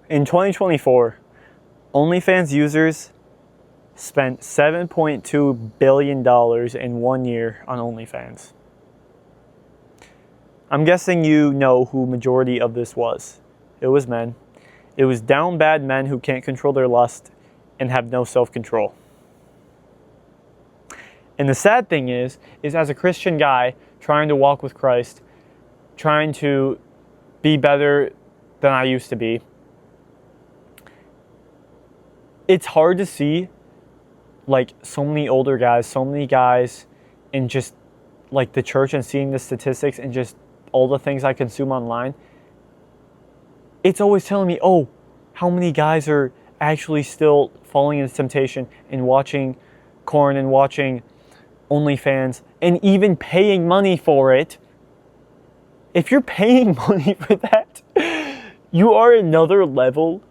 In 2024, OnlyFans users spent $7.2 billion in 1 year on OnlyFans. I'm guessing you know who majority of this was. It was men. It was down bad men who can't control their lust and have no self-control. And the sad thing is as a Christian guy trying to walk with Christ, trying to be better than I used to be, it's hard to see like so many older guys, so many guys in just like the church and seeing the statistics and just all the things I consume online. It's always telling me, oh, how many guys are actually still falling into temptation and watching porn and watching OnlyFans and even paying money for it. If you're paying money for that, you are another level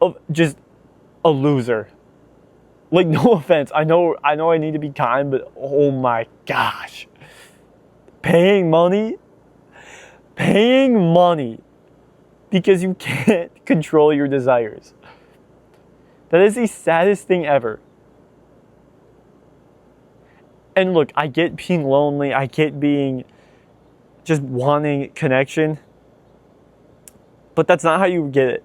of just a loser. Like, no offense. I know I need to be kind, but oh my gosh. Paying money because you can't control your desires. That is the saddest thing ever. And look, I get being lonely. I get being just wanting connection. But that's not how you get it.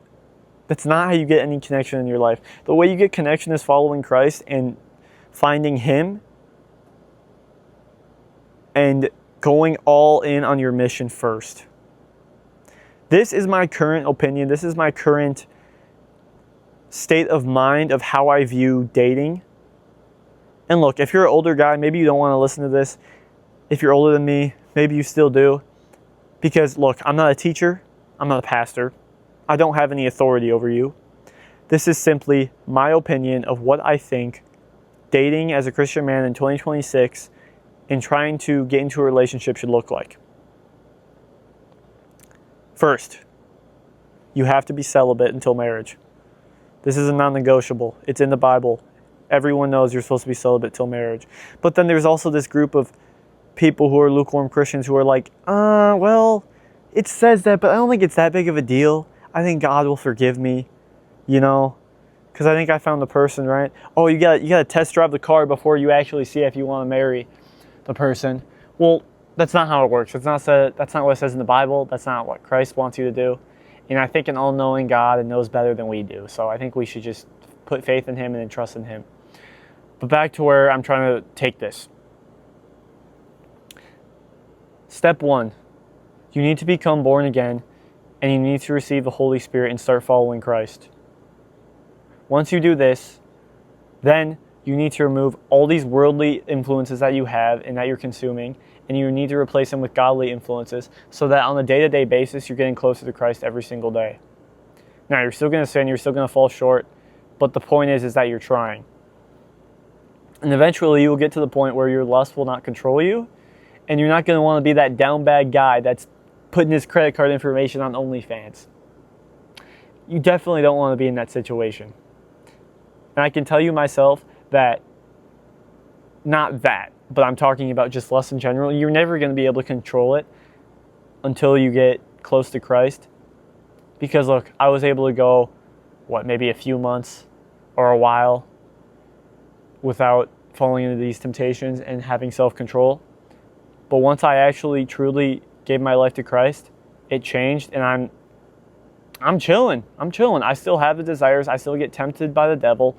That's not how you get any connection in your life. The way you get connection is following Christ and finding Him and going all in on your mission first. This is my current opinion. This is my current state of mind of how I view dating. And look, if you're an older guy, maybe you don't want to listen to this. If you're older than me, maybe you still do. Because look, I'm not a teacher. I'm not a pastor. I don't have any authority over you. This is simply my opinion of what I think dating as a Christian man in 2026 and trying to get into a relationship should look like. First, you have to be celibate until marriage. This is a non-negotiable. It's in the Bible. Everyone knows you're supposed to be celibate till marriage. But then there's also this group of people who are lukewarm Christians who are like, well, it says that, but I don't think it's that big of a deal. I think God will forgive me, you know, because I think I found the person, right? Oh, you got to test drive the car before you actually see if you want to marry the person. Well, that's not how it works. That's not what it says in the Bible. That's not what Christ wants you to do. And I think an all-knowing God knows better than we do. So I think we should just put faith in Him and then trust in Him. But back to where I'm trying to take this. Step 1, you need to become born again. And you need to receive the Holy Spirit and start following Christ. Once you do this, then you need to remove all these worldly influences that you have and that you're consuming, and you need to replace them with godly influences so that on a day-to-day basis, you're getting closer to Christ every single day. Now, you're still going to sin, you're still going to fall short, but the point is that you're trying. And eventually, you will get to the point where your lust will not control you, and you're not going to want to be that down bad guy that's putting his credit card information on OnlyFans. You definitely don't want to be in that situation. And I can tell you myself that, not that, but I'm talking about just lust in general, you're never going to be able to control it until you get close to Christ. Because look, I was able to go, maybe a few months or a while without falling into these temptations and having self-control. But once I actually truly gave my life to Christ, it changed, and I'm chilling. I still have the desires. I still get tempted by the devil.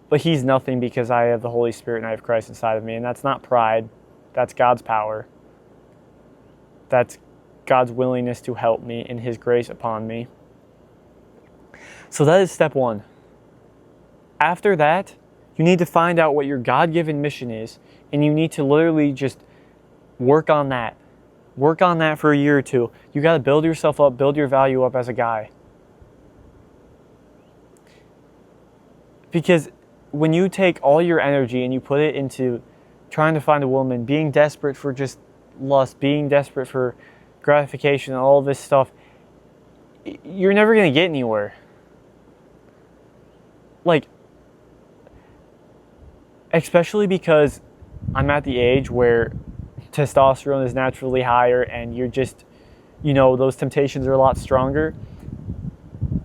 But he's nothing because I have the Holy Spirit and I have Christ inside of me. And that's not pride. That's God's power. That's God's willingness to help me and His grace upon me. So that is step 1. After that, you need to find out what your God-given mission is. And you need to literally just work on that. Work on that for a year or two. You got to build yourself up, build your value up as a guy. Because when you take all your energy and you put it into trying to find a woman, being desperate for just lust, being desperate for gratification and all this stuff, you're never going to get anywhere. Like, especially because I'm at the age where testosterone is naturally higher and you're just, those temptations are a lot stronger.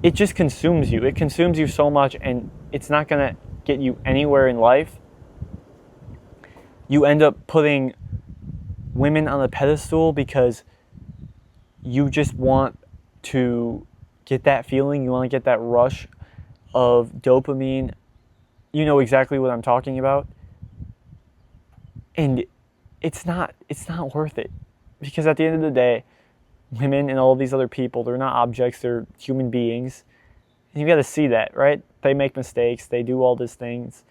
it just consumes you. It consumes you so much, and it's not going to get you anywhere in life. You end up putting women on a pedestal because you just want to get that feeling. You want to get that rush of dopamine. You know exactly what I'm talking about. And it's not worth it. Because at the end of the day, women and all these other people, they're not objects, they're human beings. And you got to see that, right? They make mistakes, they do all these things.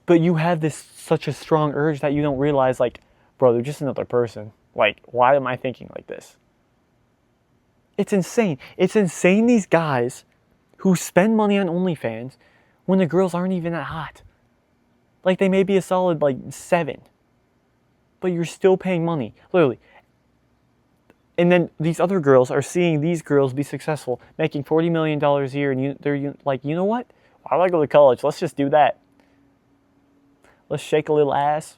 But you have this such a strong urge that you don't realize, like, bro, they're just another person. Like, why am I thinking like this? It's insane. It's insane, these guys who spend money on OnlyFans when the girls aren't even that hot. Like, they may be a solid, 7. But you're still paying money. Literally. And then these other girls are seeing these girls be successful, making $40 million a year, and they're like, you know what? Why do I go to college? Let's just do that. Let's shake a little ass.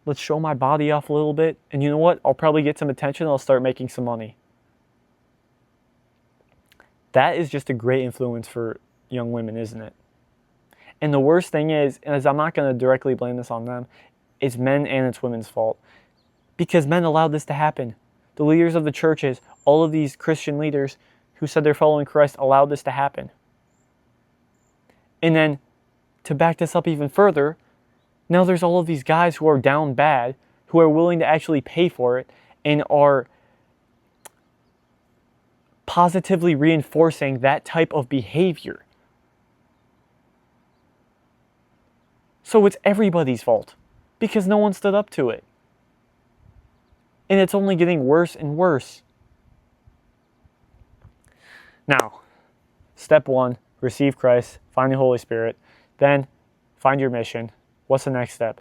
Let's show my body off a little bit. And you know what? I'll probably get some attention. I'll start making some money. That is just a great influence for young women, isn't it? And the worst thing is I'm not going to directly blame this on them, it's men and it's women's fault. Because men allowed this to happen. The leaders of the churches, all of these Christian leaders who said they're following Christ, allowed this to happen. And then, to back this up even further, now there's all of these guys who are down bad, who are willing to actually pay for it, and are positively reinforcing that type of behavior. So it's everybody's fault, because no one stood up to it. And it's only getting worse and worse. Now, step 1, receive Christ, find the Holy Spirit. Then, find your mission. What's the next step?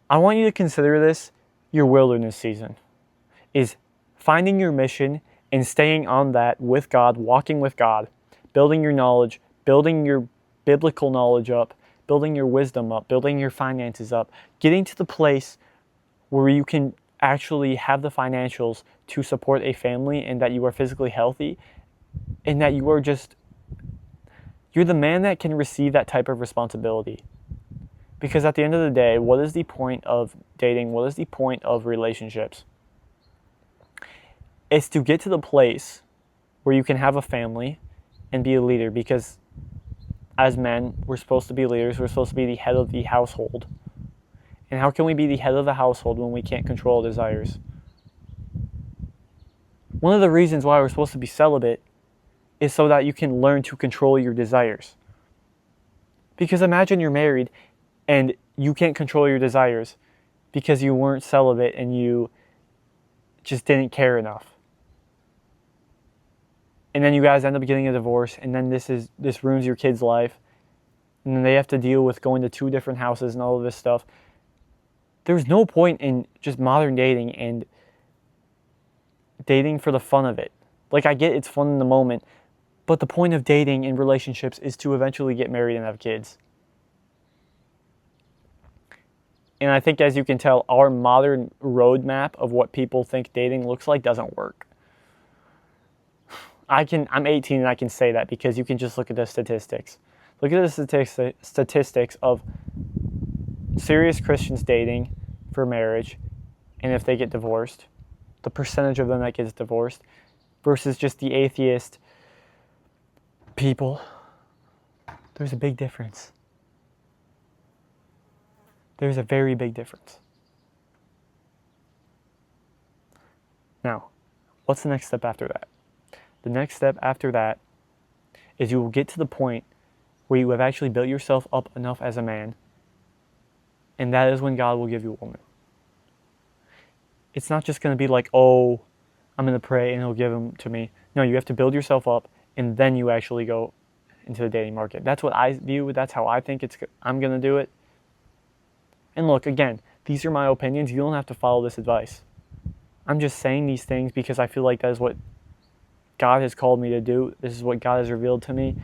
I want you to consider this your wilderness season. Is finding your mission and staying on that with God, walking with God, building your knowledge, building your biblical knowledge up, building your wisdom up, building your finances up, getting to the place where you can actually have the financials to support a family, and that you are physically healthy, and that you are you're the man that can receive that type of responsibility. Because at the end of the day, what is the point of dating? What is the point of relationships? It's to get to the place where you can have a family and be a leader. Because as men, we're supposed to be leaders. We're supposed to be the head of the household. And how can we be the head of the household when we can't control desires? One of the reasons why we're supposed to be celibate is so that you can learn to control your desires. Because imagine you're married and you can't control your desires because you weren't celibate and you just didn't care enough. And then you guys end up getting a divorce, and then this ruins your kid's life. And then they have to deal with going to 2 different houses and all of this stuff. There's no point in just modern dating and dating for the fun of it. Like, I get it's fun in the moment, but the point of dating and relationships is to eventually get married and have kids. And I think, as you can tell, our modern roadmap of what people think dating looks like doesn't work. I'm 18 and I can say that because you can just look at the statistics. Look at the statistics of serious Christians dating for marriage, and if they get divorced, the percentage of them that gets divorced versus just the atheist people. There's a big difference. There's a very big difference. Now, what's the next step after that? The next step after that is you will get to the point where you have actually built yourself up enough as a man, and that is when God will give you a woman. It's not just going to be like, oh, I'm going to pray and He'll give them to me. No, you have to build yourself up, and then you actually go into the dating market. That's what I view. That's how I think I'm going to do it. And look, again, these are my opinions. You don't have to follow this advice. I'm just saying these things because I feel like that is what God has called me to do. This is what God has revealed to me.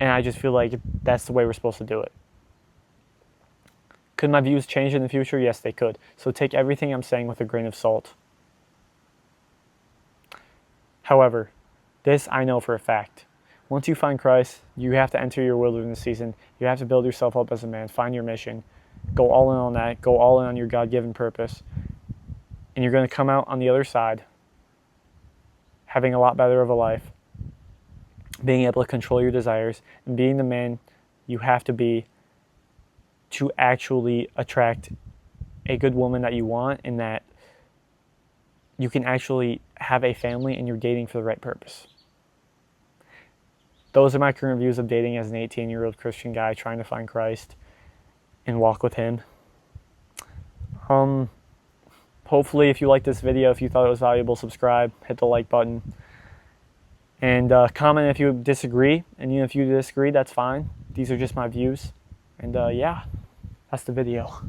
And I just feel like that's the way we're supposed to do it. Could my views change in the future? Yes, they could. So take everything I'm saying with a grain of salt. However, this I know for a fact. Once you find Christ, you have to enter your wilderness season. You have to build yourself up as a man, find your mission, go all in on that, go all in on your God-given purpose. And you're going to come out on the other side having a lot better of a life, being able to control your desires, and being the man you have to be to actually attract a good woman that you want, and that you can actually have a family and you're dating for the right purpose. Those are my current views of dating as an 18-year-old Christian guy trying to find Christ and walk with him. Hopefully, if you liked this video, if you thought it was valuable, subscribe, hit the like button, and comment if you disagree. And even if you disagree, that's fine. These are just my views. And yeah, that's the video.